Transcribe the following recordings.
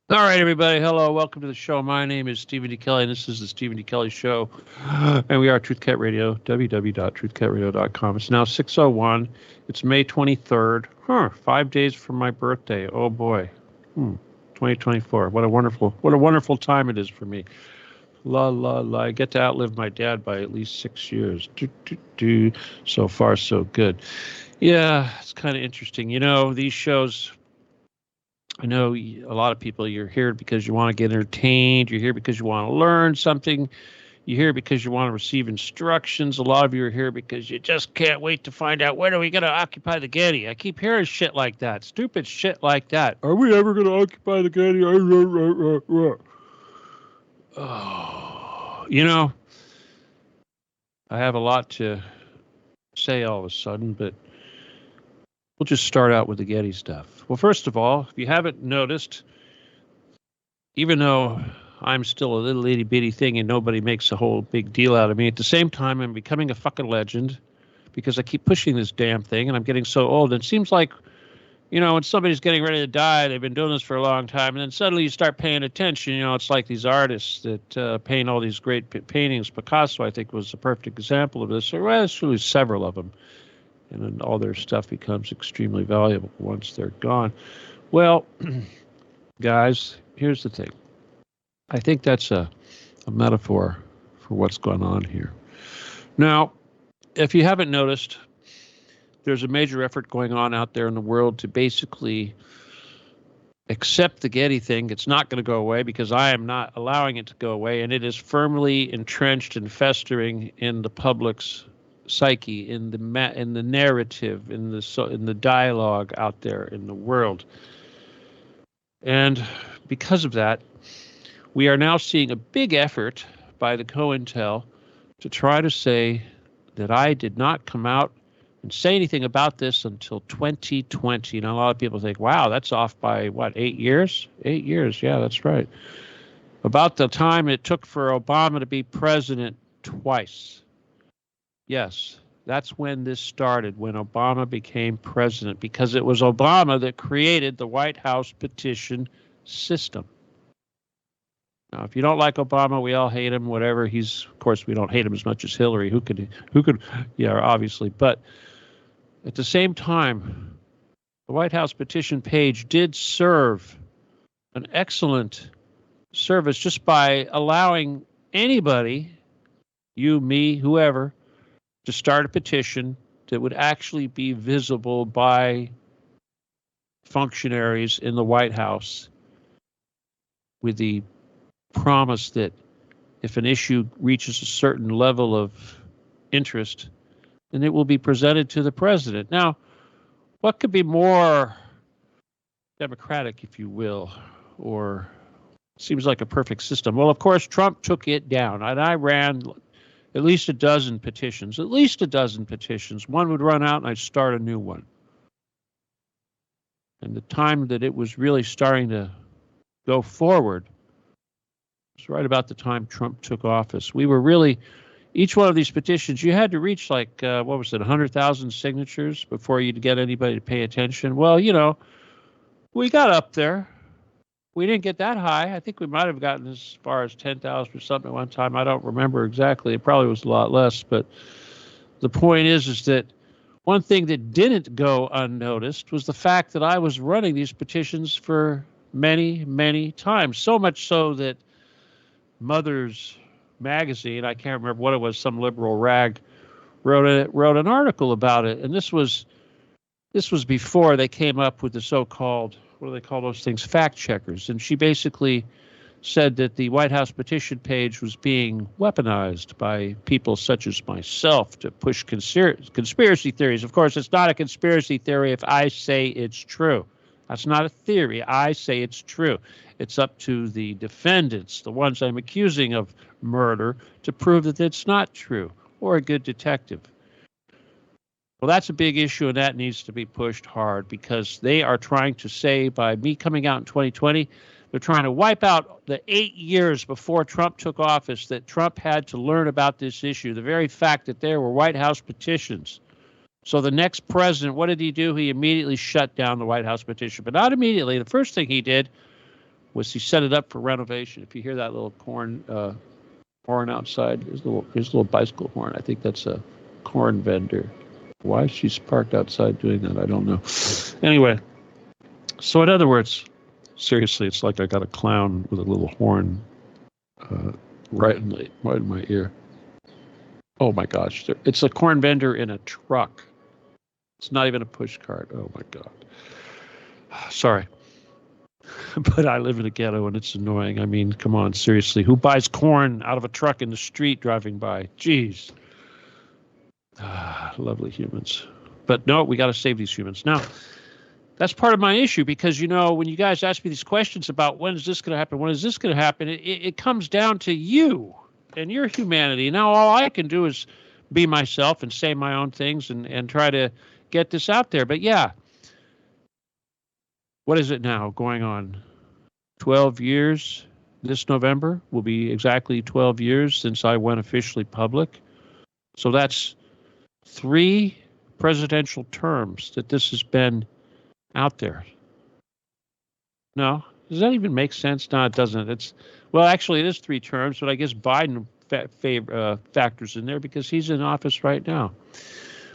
All right, everybody. Hello. Welcome to the show. My name is Stephen D. Kelly, and this is the Stephen D. Kelly Show. And we are Truth Cat Radio, www.truthcatradio.com. It's now 6:01. It's May 23rd. 5 days from my birthday. Oh, boy. 2024. What a wonderful time it is for me. La, la, la. I get to outlive my dad by at least 6 years. So far, so good. Yeah, it's kind of interesting. You know, these shows, I know a lot of people, you're here because you want to get entertained. You're here because you want to learn something. You're here because you want to receive instructions. A lot of you are here because you just can't wait to find out, when are we going to occupy the Getty? I keep hearing shit like that, stupid shit like that. Are we ever going to occupy the Getty? Oh, you know, I have a lot to say all of a sudden, but we'll just start out with the Getty stuff. Well, first of all, if you haven't noticed, even though I'm still a little itty bitty thing and nobody makes a whole big deal out of me, at the same time, I'm becoming a fucking legend because I keep pushing this damn thing and I'm getting so old. And it seems like, you know, when somebody's getting ready to die, they've been doing this for a long time, and then suddenly you start paying attention. You know, it's like these artists that paint all these great paintings. Picasso, I think, was a perfect example of this. Well, there's really several of them. And then all their stuff becomes extremely valuable once they're gone. Well, guys, here's the thing. I think that's a metaphor for what's going on here. Now, if you haven't noticed, there's a major effort going on out there in the world to basically accept the Getty thing. It's not going to go away because I am not allowing it to go away, and it is firmly entrenched and festering in the public's psyche, in the narrative, in the dialogue out there in the world. And because of that, we are now seeing a big effort by the COINTEL to try to say that I did not come out and say anything about this until 2020. Now, a lot of people think, wow, that's off by, 8 years? 8 years, yeah, that's right. About the time it took for Obama to be president twice. Yes, that's when this started, when Obama became president, because it was Obama that created the White House petition system. Now, if you don't like Obama, we all hate him, whatever. Of course, we don't hate him as much as Hillary. Who could, yeah, obviously. But at the same time, the White House petition page did serve an excellent service just by allowing anybody, you, me, whoever, to start a petition that would actually be visible by functionaries in the White House, with the promise that if an issue reaches a certain level of interest, then it will be presented to the president. Now, what could be more democratic, if you will, or seems like a perfect system? Well, of course, Trump took it down, and I ran at least a dozen petitions. One would run out and I'd start a new one. And the time that it was really starting to go forward was right about the time Trump took office. We were really, each one of these petitions, you had to reach 100,000 signatures before you'd get anybody to pay attention. Well, you know, we got up there. We didn't get that high. I think we might have gotten as far as 10,000 or something at one time. I don't remember exactly. It probably was a lot less. But the point is that one thing that didn't go unnoticed was the fact that I was running these petitions for many, many times. So much so that Mother's Magazine, I can't remember what it was, some liberal rag, wrote an article about it. And this was before they came up with the so-called, what do they call those things, fact checkers. And she basically said that the White House petition page was being weaponized by people such as myself to push conspiracy theories. Of course, it's not a conspiracy theory if I say it's true. That's not a theory. I say it's true. It's up to the defendants, the ones I'm accusing of murder, to prove that it's not true, or a good detective. Well, that's a big issue, and that needs to be pushed hard, because they are trying to say, by me coming out in 2020, they're trying to wipe out the 8 years before Trump took office that Trump had to learn about this issue, the very fact that there were White House petitions. So the next president, what did he do? He immediately shut down the White House petition. But not immediately. The first thing he did was he set it up for renovation. If you hear that little horn outside, his little bicycle horn, I think that's a corn vendor. Why she's parked outside doing that, I don't know. Anyway, so in other words, seriously, it's like I got a clown with a little horn right in my ear. Oh my gosh, it's a corn vendor in a truck. It's not even a push cart. Oh my God. Sorry. But I live in a ghetto and it's annoying. I mean, come on, seriously. Who buys corn out of a truck in the street driving by? Jeez. Lovely humans. But no, we got to save these humans. Now, that's part of my issue because, when you guys ask me these questions about when is this going to happen, when is this going to happen, it comes down to you and your humanity. Now, all I can do is be myself and say my own things and try to get this out there. But yeah, what is it now going on? 12 years this November will be exactly 12 years since I went officially public. So that's 3 presidential terms that this has been out there. No, does that even make sense? No, it doesn't. Actually, it is 3 terms, but I guess Biden factors in there because he's in office right now.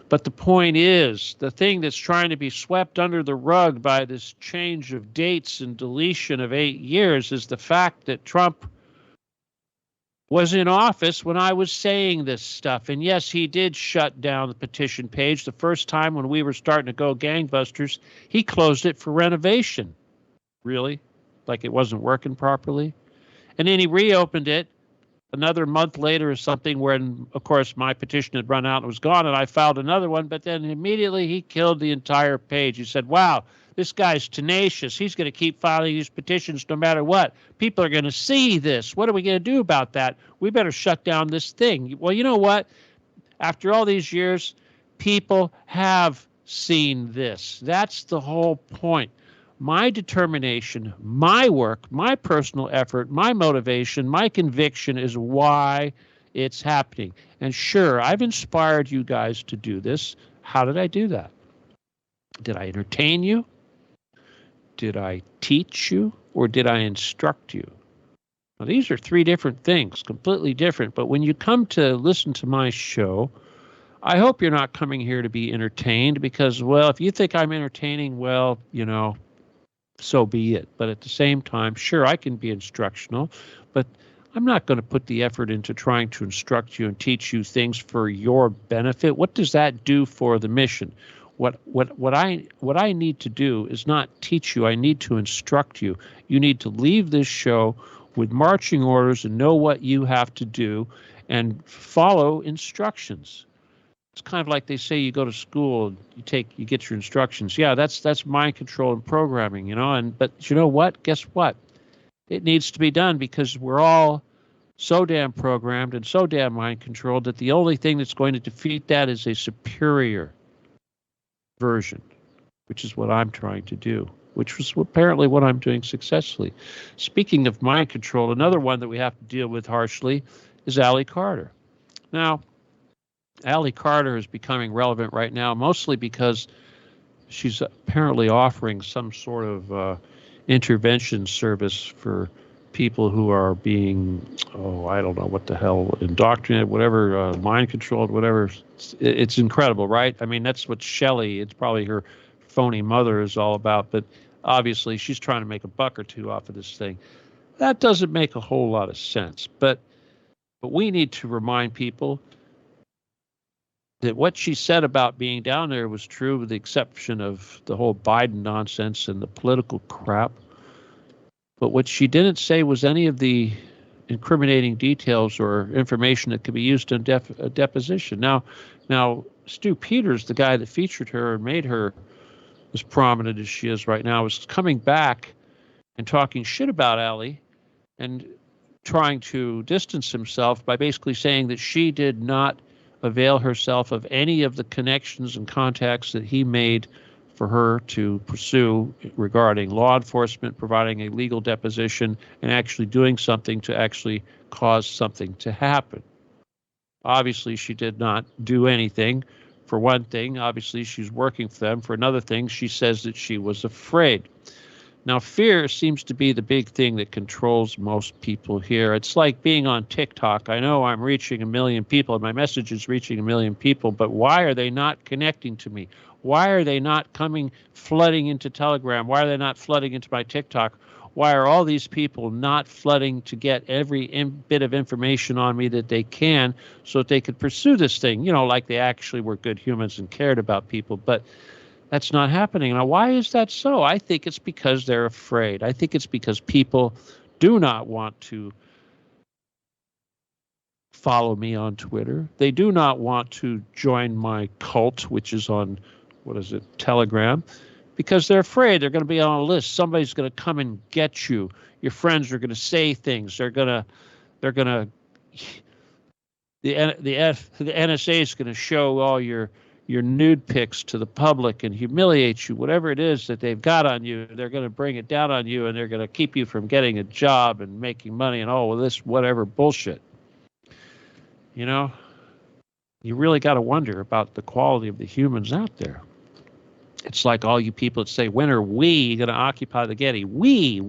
But the point is, the thing that's trying to be swept under the rug by this change of dates and deletion of 8 years is the fact that Trump was in office when I was saying this stuff. And yes, he did shut down the petition page. The first time when we were starting to go gangbusters, he closed it for renovation. Really? Like it wasn't working properly? And then he reopened it another month later or something when, of course, my petition had run out and was gone, and I filed another one. But then immediately he killed the entire page. He said, wow, this guy's tenacious. He's going to keep filing these petitions no matter what. People are going to see this. What are we going to do about that? We better shut down this thing. Well, you know what? After all these years, people have seen this. That's the whole point. My determination, my work, my personal effort, my motivation, my conviction is why it's happening. And sure, I've inspired you guys to do this. How did I do that? Did I entertain you? Did I teach you? Or did I instruct you? Now, these are 3 different things, completely different. But when you come to listen to my show, I hope you're not coming here to be entertained because, well, if you think I'm entertaining, well, so be it. But at the same time, sure, I can be instructional, but I'm not going to put the effort into trying to instruct you and teach you things for your benefit. What does that do for the mission? What I need to do is not teach you. I need to instruct you. You need to leave this show with marching orders and know what you have to do and follow instructions. It's kind of like they say you go to school, you get your instructions. Yeah, that's mind control and programming, but you know what? Guess what? It needs to be done because we're all so damn programmed and so damn mind controlled that the only thing that's going to defeat that is a superior version, which is what I'm trying to do, which was apparently what I'm doing successfully. Speaking of mind control, another one that we have to deal with harshly is Allie Carter. Now, Allie Carter is becoming relevant right now, mostly because she's apparently offering some sort of intervention service for people who are being, I don't know what the hell, indoctrinated, whatever, mind controlled, whatever. It's incredible, right? I mean, that's what Shelley, it's probably her phony mother is all about, but obviously she's trying to make a buck or two off of this thing. That doesn't make a whole lot of sense, but we need to remind people that what she said about being down there was true with the exception of the whole Biden nonsense and the political crap. But what she didn't say was any of the incriminating details or information that could be used in a deposition. Now, Stu Peters, the guy that featured her and made her as prominent as she is right now, is coming back and talking shit about Allie and trying to distance himself by basically saying that she did not avail herself of any of the connections and contacts that he made for her to pursue regarding law enforcement, providing a legal deposition, and actually doing something to actually cause something to happen. Obviously, she did not do anything. For one thing, obviously, she's working for them. For another thing, she says that she was afraid. Now, fear seems to be the big thing that controls most people here. It's like being on TikTok. I know I'm reaching 1 million people, and my message is reaching 1 million people, but why are they not connecting to me? Why are they not flooding into Telegram? Why are they not flooding into my TikTok? Why are all these people not flooding to get every bit of information on me that they can so that they could pursue this thing? Like they actually were good humans and cared about people. But that's not happening. Now, why is that so? I think it's because they're afraid. I think it's because people do not want to follow me on Twitter. They do not want to join my cult, which is on, Telegram, because they're afraid they're going to be on a list. Somebody's going to come and get you. Your friends are going to say things. The NSA is going to show all your nude pics to the public and humiliate you. Whatever it is that they've got on you, they're going to bring it down on you, and they're going to keep you from getting a job and making money and all of this whatever bullshit. You really got to wonder about the quality of the humans out there. It's like all you people that say, when are we going to occupy the Getty? We.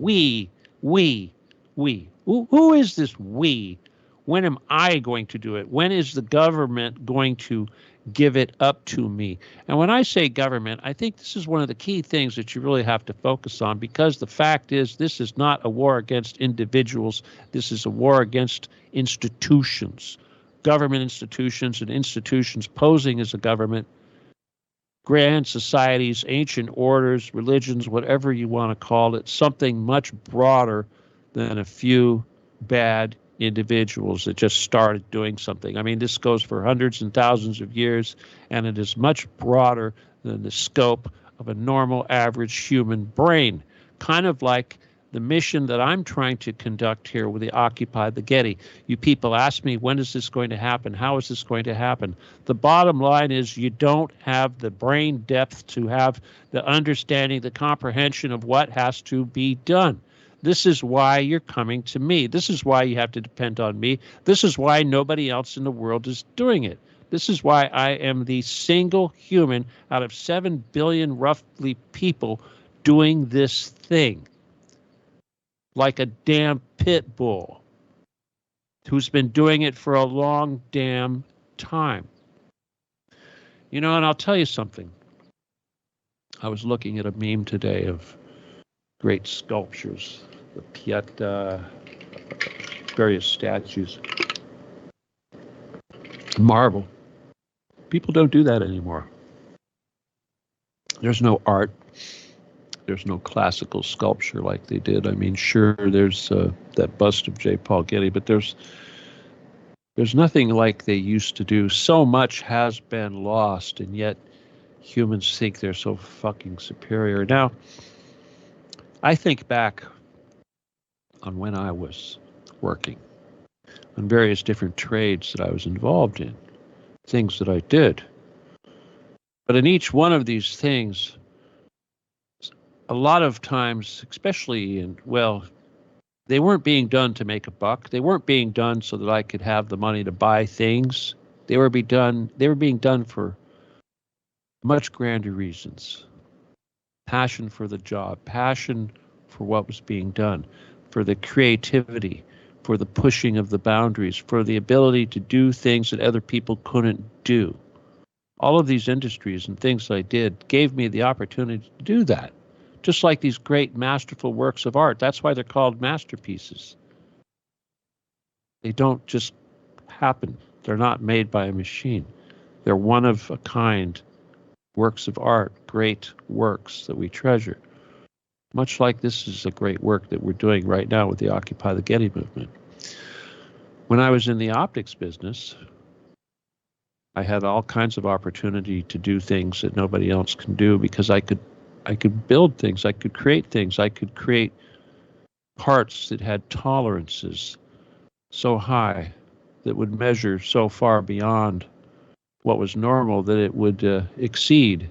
Who is this we? When am I going to do it? When is the government going to give it up to me? And when I say government, I think this is one of the key things that you really have to focus on, because the fact is this is not a war against individuals. This is a war against institutions, government institutions, and institutions posing as a government, grand societies, ancient orders, religions, whatever you want to call it, something much broader than a few bad individuals that just started doing something. I mean, this goes for hundreds and thousands of years, and it is much broader than the scope of a normal, average human brain. Kind of like the mission that I'm trying to conduct here with the Occupy the Getty. You people ask me, when is this going to happen? How is this going to happen? The bottom line is you don't have the brain depth to have the understanding, the comprehension of what has to be done. This is why you're coming to me. This is why you have to depend on me. This is why nobody else in the world is doing it. This is why I am the single human out of 7 billion roughly people doing this thing. Like a damn pit bull who's been doing it for a long damn time. And I'll tell you something. I was looking at a meme today of great sculptures, the Pieta, various statues, marble. People don't do that anymore. There's no art. There's no classical sculpture like they did. I mean, sure, there's that bust of J. Paul Getty, but there's nothing like they used to do. So much has been lost, and yet humans think they're so fucking superior. Now, I think back on when I was working on various different trades that I was involved in, things that I did. But in each one of these things, a lot of times, especially they weren't being done to make a buck. They weren't being done so that I could have the money to buy things. They were being done for much grander reasons. Passion for the job, passion for what was being done, for the creativity, for the pushing of the boundaries, for the ability to do things that other people couldn't do. All of these industries and things I did gave me the opportunity to do that. Just like these great masterful works of art. That's why they're called masterpieces. They don't just happen. They're not made by a machine. They're one of a kind works of art, great works that we treasure. Much like this is a great work that we're doing right now with the Occupy the Getty movement. When I was in the optics business, I had all kinds of opportunity to do things that nobody else can do, because I could build things, I could create things, I could create parts that had tolerances so high that would measure so far beyond what was normal that it would exceed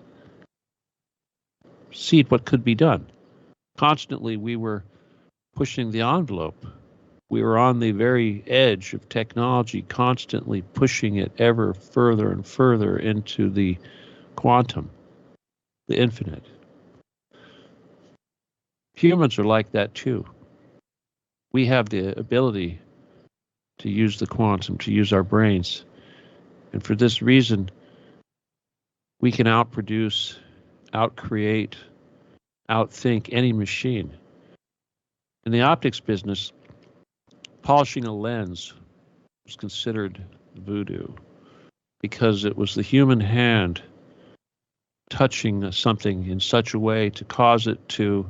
what could be done. Constantly we were pushing the envelope. We were on the very edge of technology, constantly pushing it ever further and further into the quantum, the infinite. Humans are like that too. We have the ability to use the quantum, to use our brains. And for this reason, we can outproduce, outcreate, outthink any machine. In the optics business, polishing a lens was considered voodoo because it was the human hand touching something in such a way to cause it to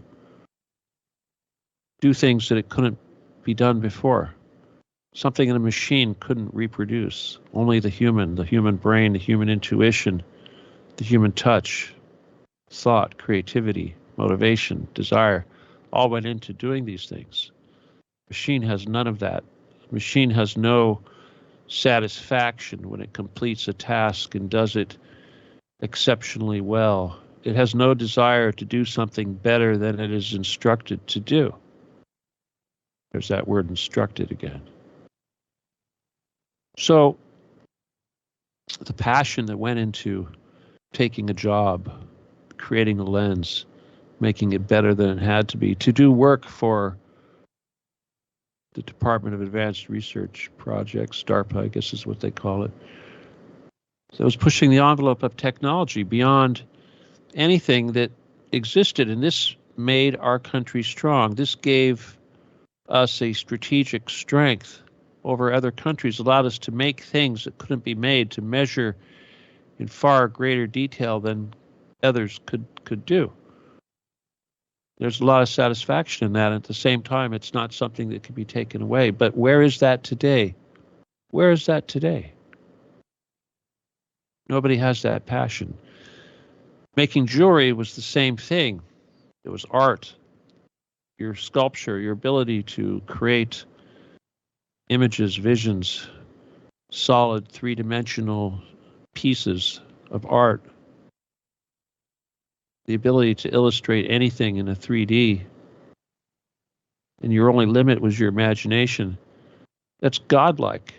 do things that it couldn't be done before. Something in a machine couldn't reproduce. Only the human brain, the human intuition, the human touch, thought, creativity, motivation, desire, all went into doing these things. Machine has none of that. Machine has no satisfaction when it completes a task and does it exceptionally well. It has no desire to do something better than it is instructed to do. There's that word instructed again. So the passion that went into taking a job, creating a lens, making it better than it had to be, to do work for the Department of Advanced Research Projects, DARPA, I guess is what they call it. So it was pushing the envelope of technology beyond anything that existed, and this made our country strong. This gave us a strategic strength over other countries, allowed us to make things that couldn't be made, to measure in far greater detail than others could do. There's a lot of satisfaction in that. At the same time, it's not something that can be taken away. But where is that today? Where is that today? Nobody has that passion. Making jewelry was the same thing. It was art. Your sculpture, your ability to create images, visions, solid three-dimensional pieces of art. The ability to illustrate anything in a 3D, and your only limit was your imagination. That's godlike.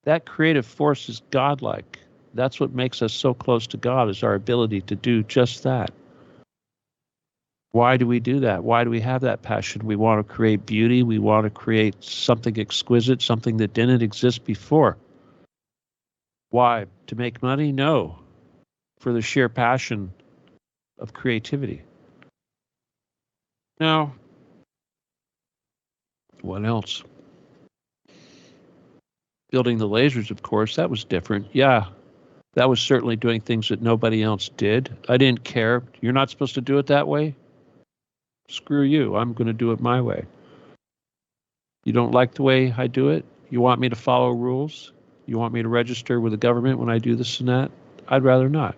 That creative force is godlike. That's what makes us so close to God, is our ability to do just that. Why do we do that? Why do we have that passion? We want to create beauty. We want to create something exquisite, something that didn't exist before. Why? To make money? No. For the sheer passion of creativity. Now, what else? Building the lasers, of course, that was different. Yeah, that was certainly doing things that nobody else did. I didn't care. You're not supposed to do it that way? Screw you. I'm going to do it my way. You don't like the way I do it? You want me to follow rules? You want me to register with the government when I do this and that? I'd rather not.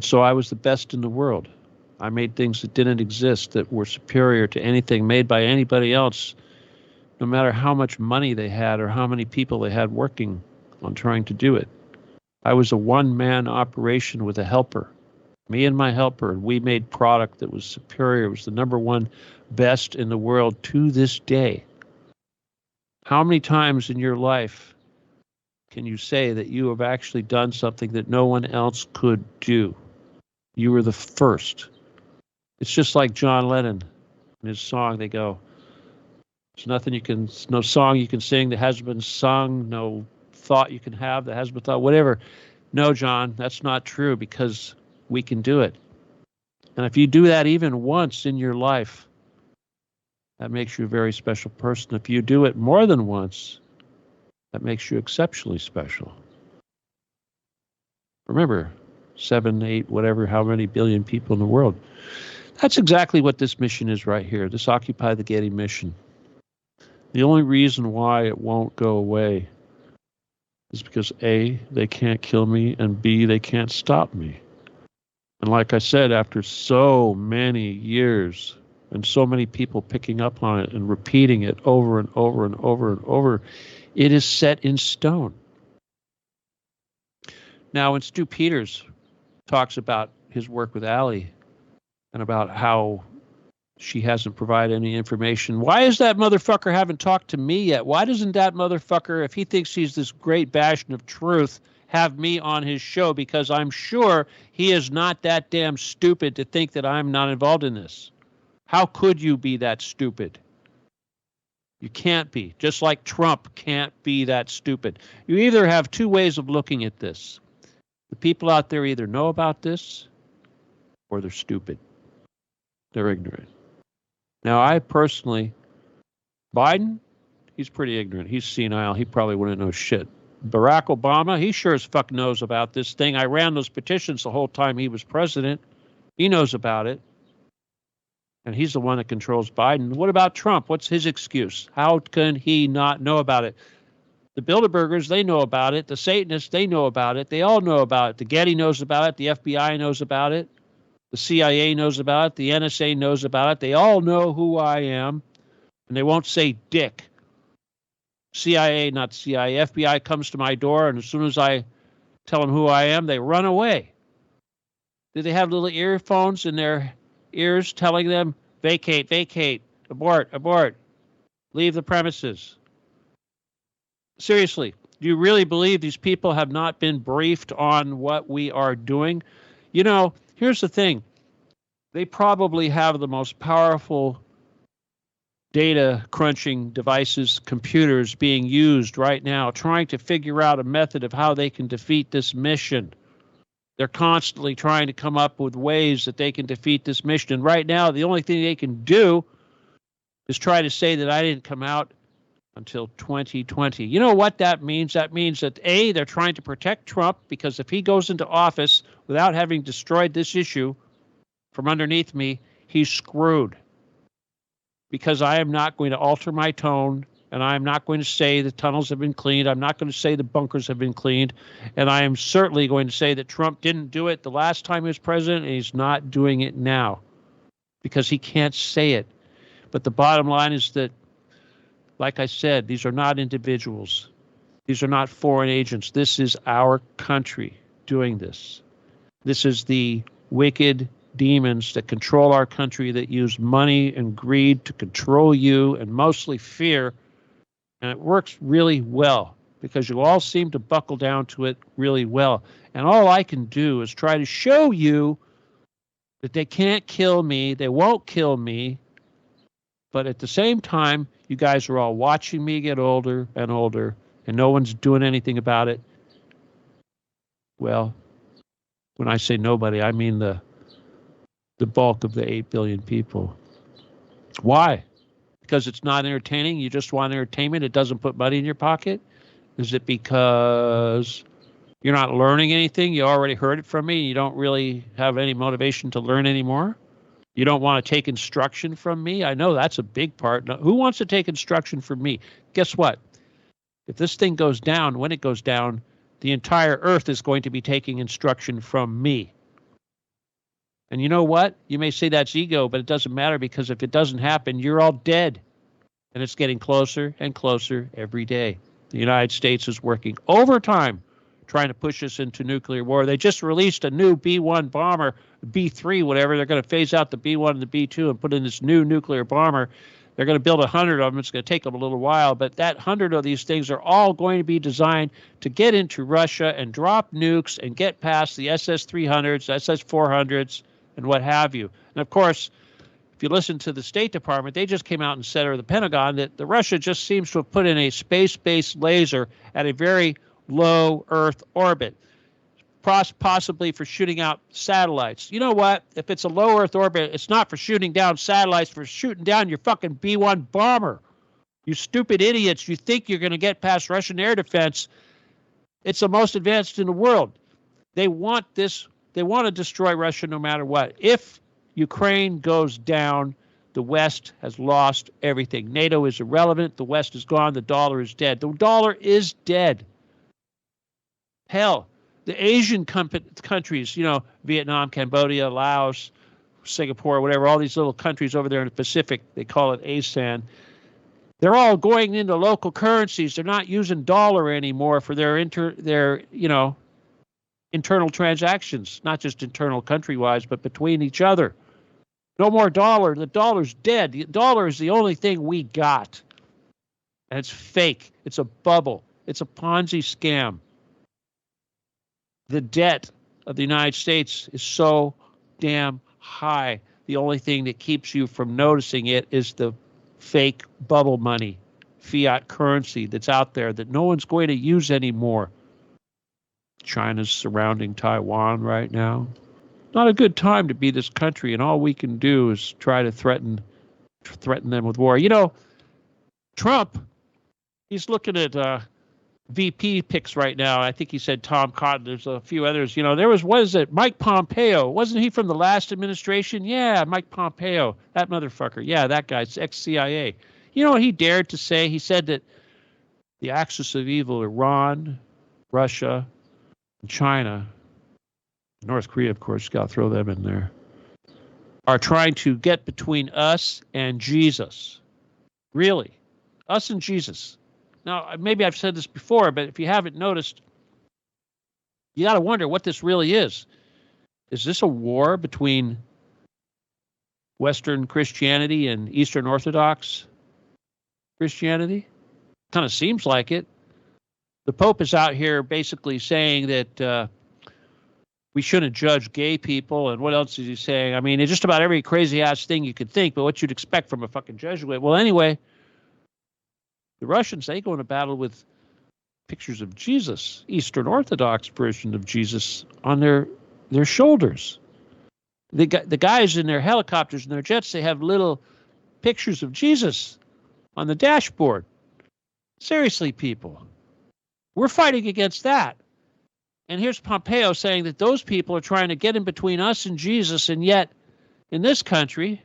So I was the best in the world. I made things that didn't exist, that were superior to anything made by anybody else, no matter how much money they had or how many people they had working on trying to do it. I was a one-man operation with a helper, me and my helper, and we made product that was superior. It was the number one best in the world to this day. How many times in your life can you say that you have actually done something that no one else could do? You were the first. It's just like John Lennon in his song. They go, no song you can sing that hasn't been sung, no thought you can have that hasn't been thought, whatever. No, John, that's not true, because we can do it. And if you do that even once in your life, that makes you a very special person. If you do it more than once, that makes you exceptionally special. Remember, 7, 8, whatever, how many billion people in the world. That's exactly what this mission is right here, this Occupy the Getty mission. The only reason why it won't go away is because A, they can't kill me, and B, they can't stop me. And like I said, after so many years and so many people picking up on it and repeating it over and over and over and over, it is set in stone. Now, when Stu Peters talks about his work with Allie and about how she hasn't provided any information, why is that motherfucker haven't talked to me yet? Why doesn't that motherfucker, if he thinks he's this great bastion of truth have me on his show because I'm sure he is not that damn stupid to think that I'm not involved in this. How could you be that stupid? You can't be. Just like Trump can't be that stupid. You either have two ways of looking at this. The people out there either know about this or they're stupid. They're ignorant. Now, I personally, Biden, he's pretty ignorant. He's senile. He probably wouldn't know shit. Barack Obama, he sure as fuck knows about this thing. I ran those petitions the whole time he was president. He knows about it. And he's the one that controls Biden. What about Trump? What's his excuse? How can he not know about it? The Bilderbergers, they know about it. The Satanists, they know about it. They all know about it. The Getty knows about it. The FBI knows about it. The CIA knows about it. The NSA knows about it. They all know who I am. And they won't say dick. CIA, not CIA. FBI comes to my door, and as soon as I tell them who I am, they run away. Do they have little earphones in their ears telling them, vacate, vacate, abort, abort, leave the premises? Seriously, do you really believe these people have not been briefed on what we are doing? You know, here's the thing. They probably have the most powerful data crunching devices, computers being used right now, trying to figure out a method of how they can defeat this mission. They're constantly trying to come up with ways that they can defeat this mission. And right now, the only thing they can do is try to say that I didn't come out until 2020. You know what that means? That means that, A, they're trying to protect Trump, because if he goes into office without having destroyed this issue from underneath me, he's screwed. Because I am not going to alter my tone, and I am not going to say the tunnels have been cleaned. I'm not going to say the bunkers have been cleaned. And I am certainly going to say that Trump didn't do it the last time he was president, and he's not doing it now because he can't say it. But the bottom line is that, like I said, these are not individuals. These are not foreign agents. This is our country doing this. This is the wicked demons that control our country, that use money and greed to control you, and mostly fear. And it works really well because you all seem to buckle down to it really well. And all I can do is try to show you that they can't kill me, they won't kill me, but at the same time, you guys are all watching me get older and older, and no one's doing anything about it. Well, when I say nobody, I mean the bulk of the 8 billion people. Why? Because it's not entertaining? You just want entertainment? It doesn't put money in your pocket? Is it because you're not learning anything? You already heard it from me. You don't really have any motivation to learn anymore? You don't want to take instruction from me? I know that's a big part. Who wants to take instruction from me? Guess what? If this thing goes down, when it goes down, the entire earth is going to be taking instruction from me. And you know what? You may say that's ego, but it doesn't matter, because if it doesn't happen, you're all dead. And it's getting closer and closer every day. The United States is working overtime trying to push us into nuclear war. They just released a new B-1 bomber, B-3, whatever. They're going to phase out the B-1 and the B-2 and put in this new nuclear bomber. They're going to build 100 of them. It's going to take them a little while, but that 100 of these things are all going to be designed to get into Russia and drop nukes and get past the SS-300s, SS-400s, and what have you. And of course, if you listen to the State Department, they just came out and said, or the Pentagon, that the Russia just seems to have put in a space-based laser at a very low Earth orbit, possibly for shooting out satellites. You know what? If it's a low Earth orbit, it's not for shooting down satellites, for shooting down your fucking B-1 bomber. You stupid idiots. You think you're going to get past Russian air defense. It's the most advanced in the world. They want this. They want to destroy Russia no matter what. If Ukraine goes down, the West has lost everything. NATO is irrelevant. The West is gone. The dollar is dead. The dollar is dead. Hell, the Asian countries, you know, Vietnam, Cambodia, Laos, Singapore, whatever, all these little countries over there in the Pacific, they call it ASEAN. They're all going into local currencies. They're not using dollar anymore for their internal transactions, not just internal country-wise, but between each other. No more dollar. The dollar's dead. The dollar is the only thing we got. And it's fake. It's a bubble. It's a Ponzi scam. The debt of the United States is so damn high. The only thing that keeps you from noticing it is the fake bubble money, fiat currency that's out there that no one's going to use anymore. China's surrounding Taiwan right now. Not a good time to be this country, and all we can do is try to threaten them with war. You know, Trump, he's looking at VP picks right now. I think he said Tom Cotton. There's a few others. You know, there was, what is it, Mike Pompeo. Wasn't he from the last administration? Yeah, Mike Pompeo. That motherfucker. Yeah, that guy's ex-CIA. You know what he dared to say? He said that the axis of evil, Iran, Russia, and China, North Korea, of course, got to throw them in there, are trying to get between us and Jesus. Really. Us and Jesus. Now, maybe I've said this before, but if you haven't noticed, you got to wonder what this really is. Is this a war between Western Christianity and Eastern Orthodox Christianity? Kind of seems like it. The Pope is out here basically saying that we shouldn't judge gay people, and what else is he saying? I mean, it's just about every crazy-ass thing you could think, but what you'd expect from a fucking Jesuit. Well, anyway, the Russians, they go into battle with pictures of Jesus, Eastern Orthodox version of Jesus, on their shoulders. The guys in their helicopters and their jets, they have little pictures of Jesus on the dashboard. Seriously, people. We're fighting against that. And here's Pompeo saying that those people are trying to get in between us and Jesus, and yet in this country,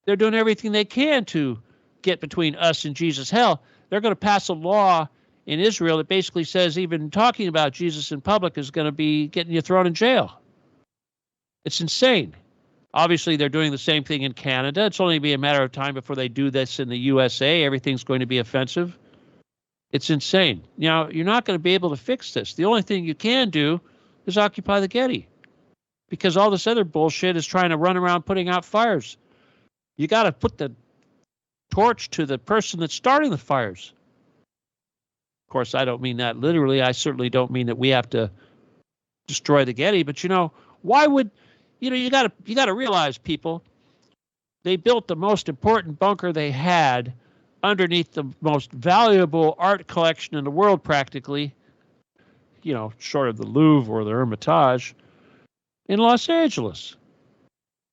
they're doing everything they can to get between us and Jesus. Hell, they're going to pass a law in Israel that basically says even talking about Jesus in public is going to be getting you thrown in jail. It's insane. Obviously, they're doing the same thing in Canada. It's only be a matter of time before they do this in the USA. Everything's going to be offensive. It's insane. Now, you're not going to be able to fix this. The only thing you can do is occupy the Getty, because all this other bullshit is trying to run around putting out fires. You got to put the torch to the person that's starting the fires. Of course, I don't mean that literally. I certainly don't mean that we have to destroy the Getty. But, you know, why would, you know, you got to realize, people, they built the most important bunker they had underneath the most valuable art collection in the world, practically, you know, short of the Louvre or the Hermitage, in Los Angeles.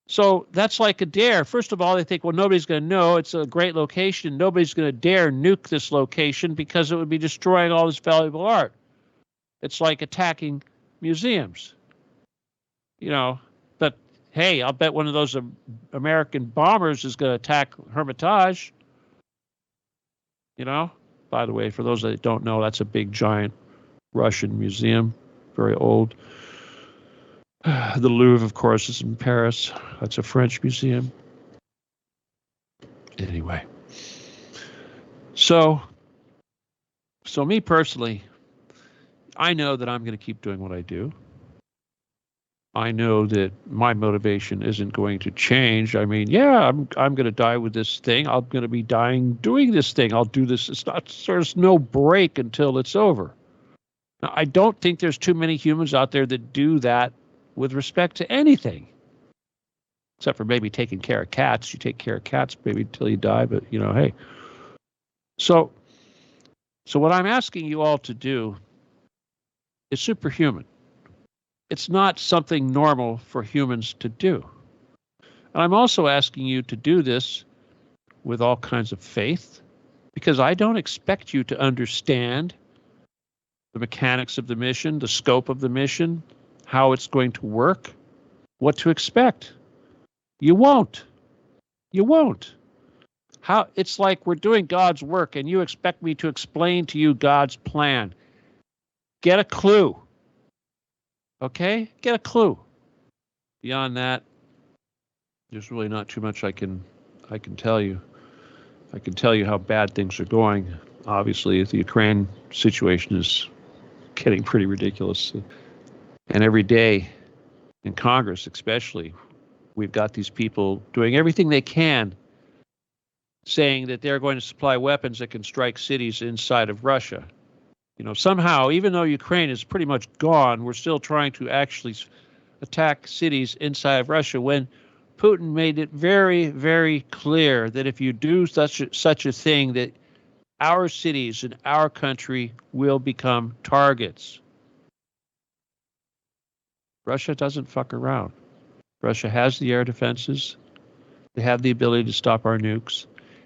So that's like a dare. First of all, they think, well, nobody's going to know. It's a great location. Nobody's going to dare nuke this location because it would be destroying all this valuable art. It's like attacking museums. You know, but hey, I'll bet one of those American bombers is going to attack Hermitage. You know, by the way, for those that don't know, that's a big, giant Russian museum, very old. The Louvre, of course, is in Paris. That's a French museum. Anyway, so me personally, I know that I'm going to keep doing what I do. I know that my motivation isn't going to change. I mean, yeah, I'm going to die with this thing. I'm going to be dying doing this thing. I'll do this. There's no break until it's over. Now, I don't think there's too many humans out there that do that with respect to anything, except for maybe taking care of cats. You take care of cats maybe until you die, but, you know, hey. So what I'm asking you all to do is superhuman. It's not something normal for humans to do. And I'm also asking you to do this with all kinds of faith, because I don't expect you to understand the mechanics of the mission, the scope of the mission, how it's going to work, what to expect. You won't. You won't. It's like we're doing God's work and you expect me to explain to you God's plan. Get a clue. Okay? Get a clue. Beyond that, there's really not too much I can tell you. I can tell you how bad things are going. Obviously, the Ukraine situation is getting pretty ridiculous. And every day in Congress, especially, we've got these people doing everything they can, saying that they're going to supply weapons that can strike cities inside of Russia. Somehow, even though Ukraine is pretty much gone, we're still trying to actually attack cities inside of Russia when Putin made it very, very clear that if you do such a thing, that our cities and our country will become targets. Russia doesn't fuck around. Russia has the air defenses. They have the ability to stop our nukes,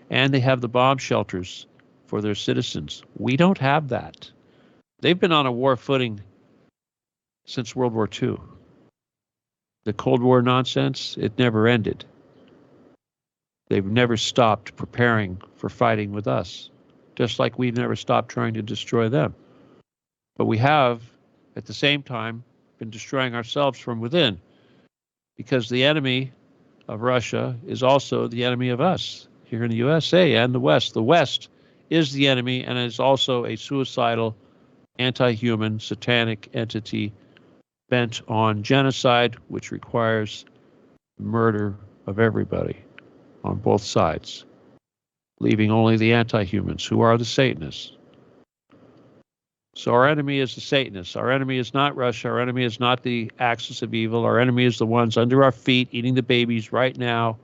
and they have the bomb shelters for their citizens. We don't have that. They've been on a war footing since World War II. The Cold War nonsense, it never ended. They've never stopped preparing for fighting with us, just like we've never stopped trying to destroy them. But we have, at the same time, been destroying ourselves from within, because the enemy of Russia is also the enemy of us here in the USA and the West. The West is the enemy and is also a suicidal, anti-human, satanic entity bent on genocide, which requires murder of everybody on both sides, leaving only the anti-humans, who are the Satanists. So our enemy is the Satanists. Our enemy is not Russia. Our enemy is not the axis of evil. Our enemy is the ones under our feet eating the babies right now.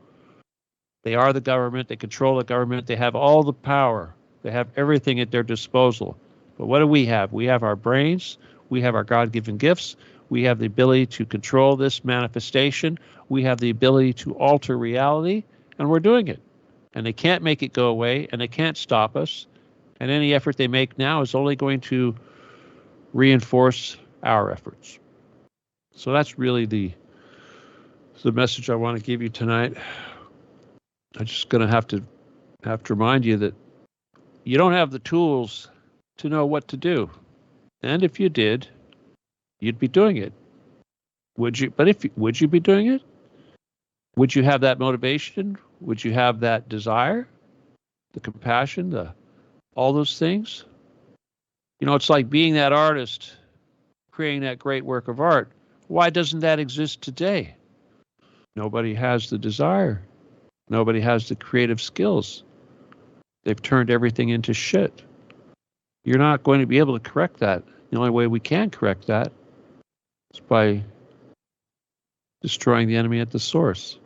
They are the government. They control the government. They have all the power. They have everything at their disposal. But what do we have? We have our brains. We have our God-given gifts. We have the ability to control this manifestation. We have the ability to alter reality, and we're doing it. And they can't make it go away, and they can't stop us. And any effort they make now is only going to reinforce our efforts. So that's really the message I want to give you tonight. I'm just going to have to remind you that you don't have the tools to know what to do. And if you did, you'd be doing it. Would you? But would you be doing it? Would you have that motivation? Would you have that desire, the compassion, all those things? It's like being that artist, creating that great work of art. Why doesn't that exist today? Nobody has the desire. Nobody has the creative skills. They've turned everything into shit. You're not going to be able to correct that. The only way we can correct that is by destroying the enemy at the source,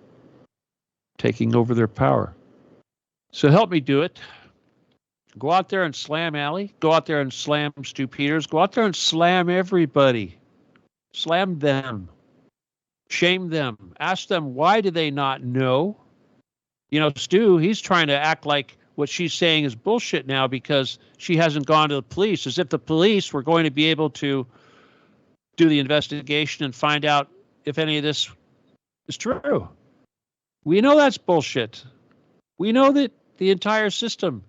taking over their power. So help me do it. Go out there and slam Alley. Go out there and slam Stu Peters. Go out there and slam everybody. Slam them. Shame them. Ask them, why do they not know? Stu, he's trying to act like what she's saying is bullshit now because she hasn't gone to the police, as if the police were going to be able to do the investigation and find out if any of this is true. We know that's bullshit. We know that the entire system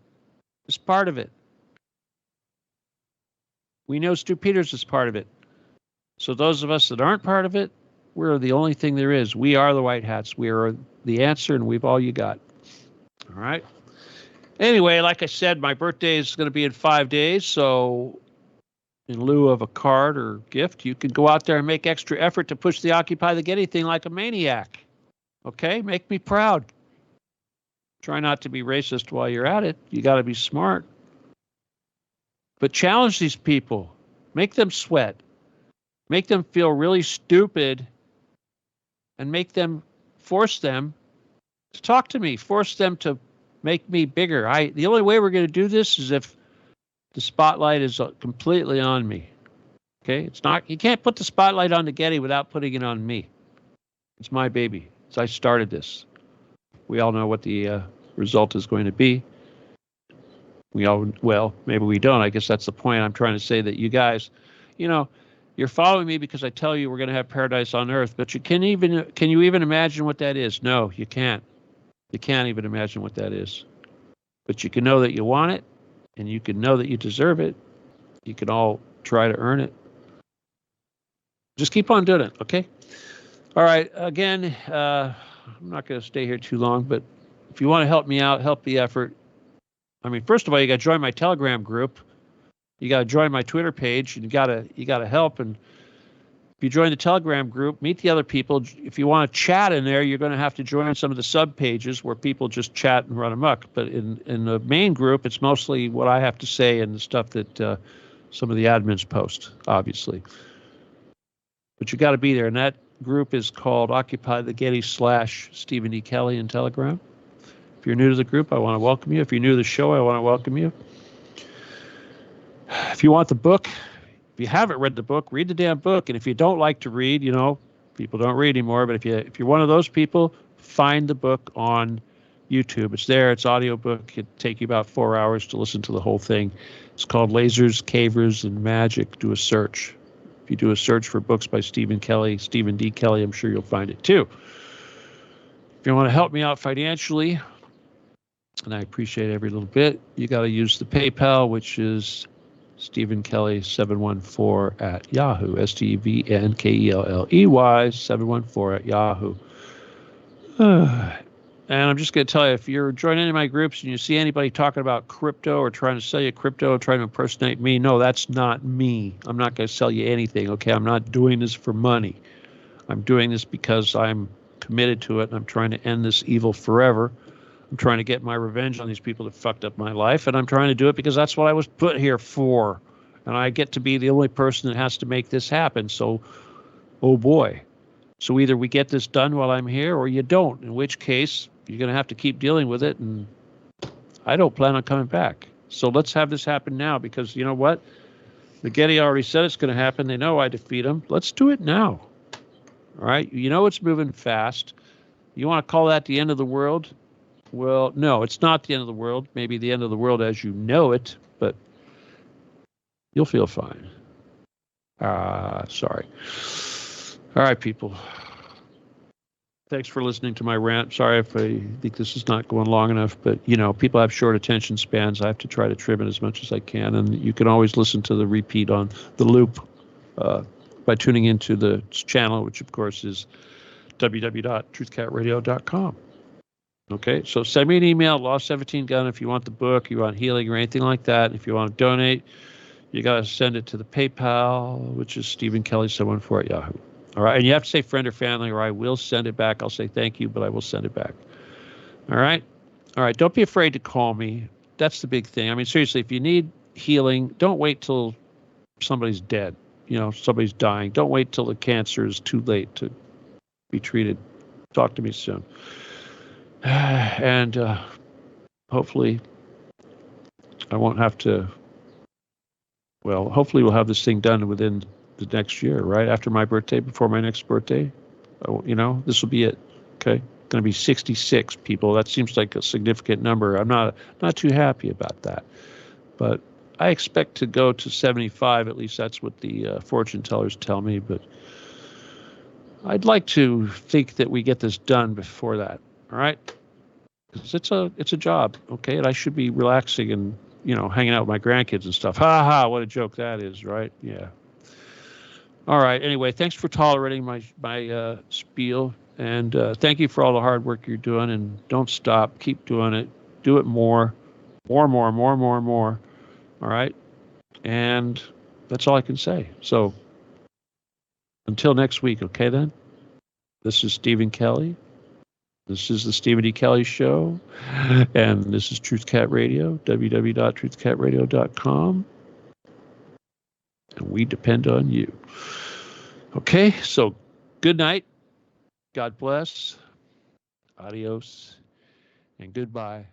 is part of it. We know Stu Peters is part of it. So those of us that aren't part of it, we're the only thing there is. We are the white hats. We are the answer, and we've all you got. All right. Anyway, like I said, my birthday is going to be in 5 days. So in lieu of a card or gift, you can go out there and make extra effort to push the Occupy the Getty thing like a maniac. Okay? Make me proud. Try not to be racist while you're at it. You got to be smart. But challenge these people. Make them sweat. Make them feel really stupid. And force them to talk to me. Force them to make me bigger. The only way we're going to do this is if the spotlight is completely on me. Okay? You can't put the spotlight on the Getty without putting it on me. It's my baby. So I started this. We all know what the result is going to be. Maybe we don't. I guess that's the point. I'm trying to say that you guys, you're following me because I tell you we're going to have paradise on earth, but can you even imagine what that is? No, you can't. You can't even imagine what that is. But you can know that you want it, and you can know that you deserve it. You can all try to earn it. Just keep on doing it, okay? All right, again, I'm not going to stay here too long, but if you want to help me out, help the effort. First of all, you got to join my Telegram group. You got to join my Twitter page, and you got to help. And if you join the Telegram group, meet the other people. If you want to chat in there, you're going to have to join some of the sub pages where people just chat and run amok. But in the main group, it's mostly what I have to say and the stuff that some of the admins post, obviously. But you got to be there. And that group is called Occupy the Getty / Stephen D. Kelly in Telegram. If you're new to the group, I want to welcome you. If you're new to the show, I want to welcome you. If you want the book, if you haven't read the book, read the damn book. And if you don't like to read, people don't read anymore. But if you're one of those people, find the book on YouTube. It's there. It's audiobook. It'd take you about 4 hours to listen to the whole thing. It's called Lasers, Cavers, and Magic. Do a search. If you do a search for books by Stephen D. Kelly, I'm sure you'll find it too. If you want to help me out financially, and I appreciate every little bit, you got to use the PayPal, which is Stephen Kelly 714 at Yahoo. STEVNKELLEY 714 at Yahoo. And I'm just going to tell you, if you're joining any of my groups and you see anybody talking about crypto or trying to sell you crypto or trying to impersonate me, no, that's not me. I'm not going to sell you anything, okay? I'm not doing this for money. I'm doing this because I'm committed to it, and I'm trying to end this evil forever. I'm trying to get my revenge on these people that fucked up my life, and I'm trying to do it because that's what I was put here for. And I get to be the only person that has to make this happen. So, oh boy. So either we get this done while I'm here or you don't, in which case you're going to have to keep dealing with it, and I don't plan on coming back. So let's have this happen now, because you know what? The Getty already said it's going to happen. They know I defeat them. Let's do it now. All right? You know it's moving fast. You want to call that the end of the world? Well, no, it's not the end of the world. Maybe the end of the world as you know it, but you'll feel fine. Sorry. All right, people. Thanks for listening to my rant. Sorry if I think this is not going long enough, but, people have short attention spans. I have to try to trim it as much as I can, and you can always listen to the repeat on the loop by tuning into the channel, which, of course, is www.truthcatradio.com. Okay, so send me an email, Law17Gun, if you want the book, you want healing or anything like that. If you want to donate, you got to send it to the PayPal, which is Stephen Kelly 714 at Yahoo. All right, and you have to say friend or family, or I will send it back. I'll say thank you, but I will send it back. All right? All right, don't be afraid to call me. That's the big thing. I mean, seriously, if you need healing, don't wait till somebody's dead. Somebody's dying. Don't wait till the cancer is too late to be treated. Talk to me soon. And hopefully I won't have to, hopefully we'll have this thing done within the next year, right? After my birthday, before my next birthday, this will be it. Okay. Going to be 66 people. That seems like a significant number. I'm not too happy about that, but I expect to go to 75. At least that's what the fortune tellers tell me, but I'd like to think that we get this done before that. All right. Because it's a job. Okay. And I should be relaxing and, hanging out with my grandkids and stuff. Ha ha. What a joke that is. Right. Yeah. All right. Anyway, thanks for tolerating my spiel, and thank you for all the hard work you're doing. And don't stop. Keep doing it. Do it more. All right. And that's all I can say. So until next week. Okay, then. This is Stephen Kelly. This is the Stephen D. Kelly Show, and this is Truth Cat Radio. www.truthcatradio.com. And we depend on you. Okay, so good night. God bless. Adios. And goodbye.